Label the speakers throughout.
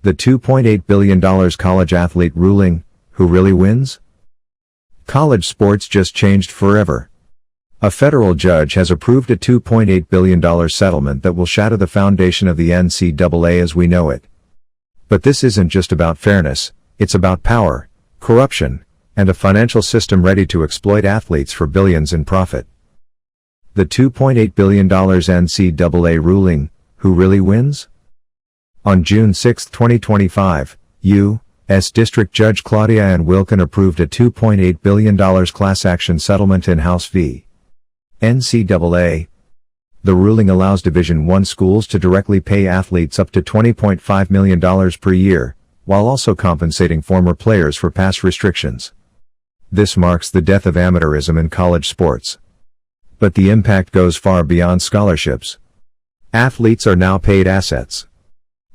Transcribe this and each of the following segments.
Speaker 1: The $2.8 billion college athlete ruling, who really wins? College sports just changed forever. A federal judge has approved a $2.8 billion settlement that will shatter the foundation of the NCAA as we know it. But this isn't just about fairness, it's about power, corruption, and a financial system ready to exploit athletes for billions in profit. The $2.8 billion NCAA ruling, who really wins? On June 6, 2025, U.S. District Judge Claudia Ann Wilkin approved a $2.8 billion class action settlement in House v. NCAA. The ruling allows Division I schools to directly pay athletes up to $20.5 million per year, while also compensating former players for past restrictions. This marks the death of amateurism in college sports. But the impact goes far beyond scholarships. Athletes are now paid assets.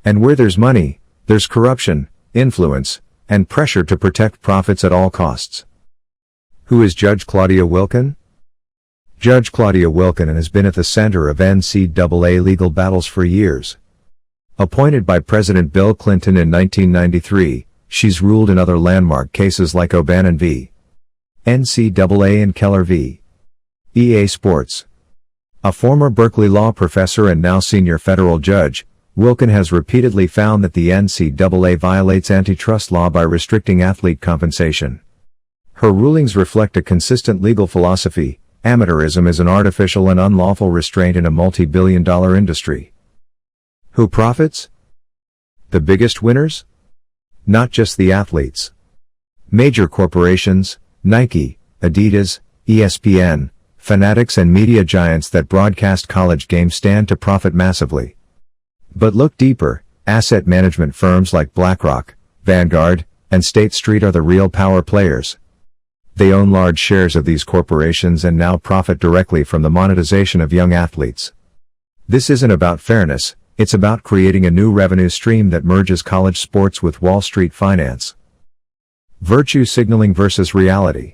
Speaker 1: And where there's money, there's corruption, influence, and pressure to protect profits at all costs. Who is Judge Claudia Wilkin? Judge Claudia Wilkin has been at the center of NCAA legal battles for years. Appointed by President Bill Clinton in 1993, she's ruled in other landmark cases like O'Bannon v. NCAA and Keller v. EA Sports. A former Berkeley law professor and now senior federal judge, Wilkin has repeatedly found that the NCAA violates antitrust law by restricting athlete compensation. Her rulings reflect a consistent legal philosophy: amateurism is an artificial and unlawful restraint in a multi-billion-dollar industry. Who profits? The biggest winners? Not just the athletes. Major corporations, Nike, Adidas, ESPN, Fanatics and media giants that broadcast college games stand to profit massively. But look deeper, asset management firms like BlackRock, Vanguard, and State Street are the real power players. They own large shares of these corporations and now profit directly from the monetization of young athletes. This isn't about fairness, it's about creating a new revenue stream that merges college sports with Wall Street finance. Virtue signaling versus reality.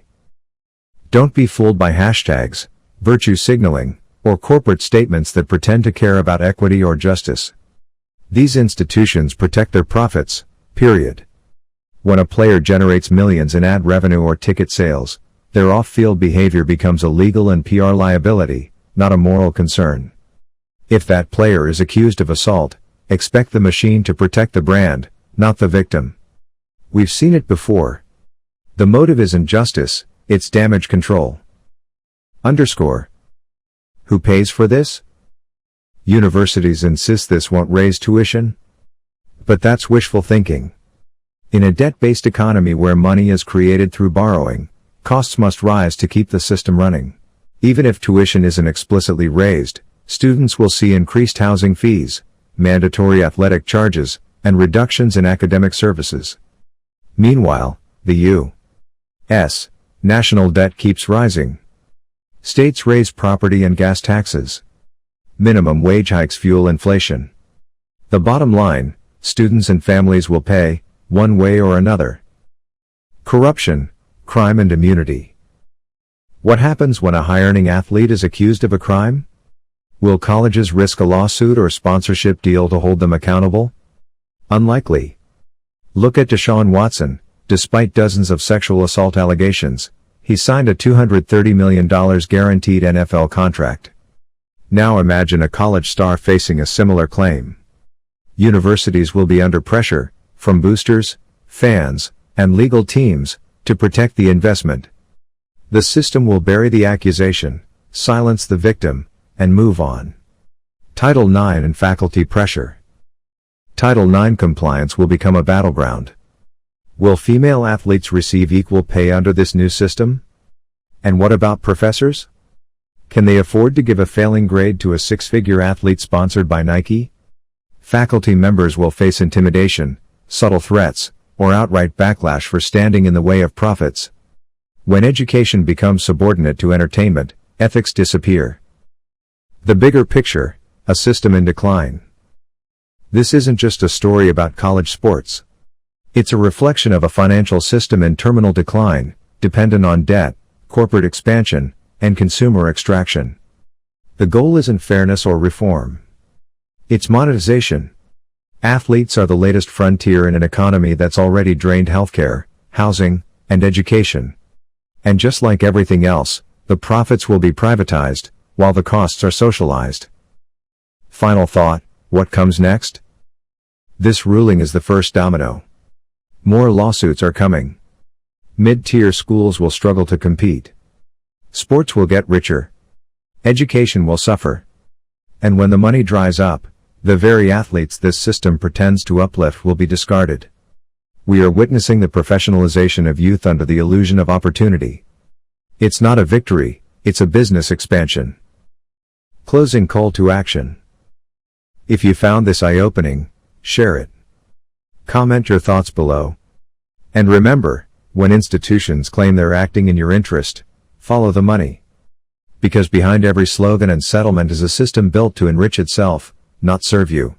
Speaker 1: Don't be fooled by hashtags, virtue signaling, or corporate statements that pretend to care about equity or justice. These institutions protect their profits, period. When a player generates millions in ad revenue or ticket sales, their off-field behavior becomes a legal and PR liability, not a moral concern. If that player is accused of assault, expect the machine to protect the brand, not the victim. We've seen it before. The motive isn't justice, it's damage control. Who pays for this? Universities insist this won't raise tuition. But that's wishful thinking. In a debt-based economy where money is created through borrowing, costs must rise to keep the system running. Even if tuition isn't explicitly raised, students will see increased housing fees, mandatory athletic charges, and reductions in academic services. Meanwhile, the U.S. national debt keeps rising. States raise property and gas taxes. Minimum wage hikes fuel inflation. The bottom line, students and families will pay, one way or another. Corruption, crime and immunity. What happens when a high-earning athlete is accused of a crime? Will colleges risk a lawsuit or sponsorship deal to hold them accountable? Unlikely. Look at Deshaun Watson. Despite dozens of sexual assault allegations, he signed a $230 million guaranteed NFL contract. Now imagine a college star facing a similar claim. Universities will be under pressure, from boosters, fans, and legal teams, to protect the investment. The system will bury the accusation, silence the victim, and move on. Title IX and faculty pressure. Title IX compliance will become a battleground. Will female athletes receive equal pay under this new system? And what about professors? Can they afford to give a failing grade to a six-figure athlete sponsored by Nike? Faculty members will face intimidation, subtle threats, or outright backlash for standing in the way of profits. When education becomes subordinate to entertainment, ethics disappear. The bigger picture, a system in decline. This isn't just a story about college sports. It's a reflection of a financial system in terminal decline, dependent on debt, corporate expansion, and consumer extraction. The goal isn't fairness or reform. It's monetization. Athletes are the latest frontier in an economy that's already drained healthcare, housing, and education. And just like everything else, the profits will be privatized, while the costs are socialized. Final thought, what comes next? This ruling is the first domino. More lawsuits are coming. Mid-tier schools will struggle to compete. Sports will get richer. Education will suffer. And when the money dries up, the very athletes this system pretends to uplift will be discarded. We are witnessing the professionalization of youth under the illusion of opportunity. It's not a victory, it's a business expansion. Closing call to action. If you found this eye-opening, share it. Comment your thoughts below. And remember, when institutions claim they're acting in your interest, follow the money. Because behind every slogan and settlement is a system built to enrich itself, not serve you.